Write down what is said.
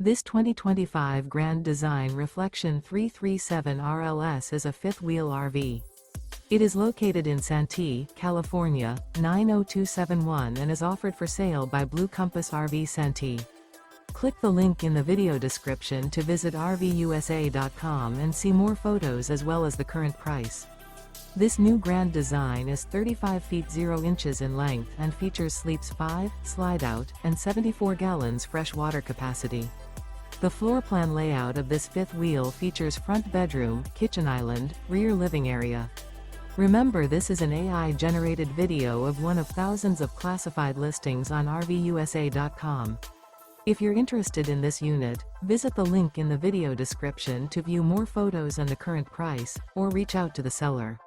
This 2025 Grand Design Reflection 337 RLS is a fifth-wheel RV. It is located in Santee, California, 90271 and is offered for sale by Blue Compass RV Santee. Click the link in the video description to visit RVUSA.com and see more photos as well as the current price. This new Grand Design is 35 feet 0 inches in length and features sleeps 5, Slideout, and 74 gallons fresh water capacity. The floor plan layout of this fifth wheel features front bedroom, kitchen island, rear living area. Remember, this is an AI-generated video of one of thousands of classified listings on RVUSA.com. If you're interested in this unit, visit the link in the video description to view more photos and the current price, or reach out to the seller.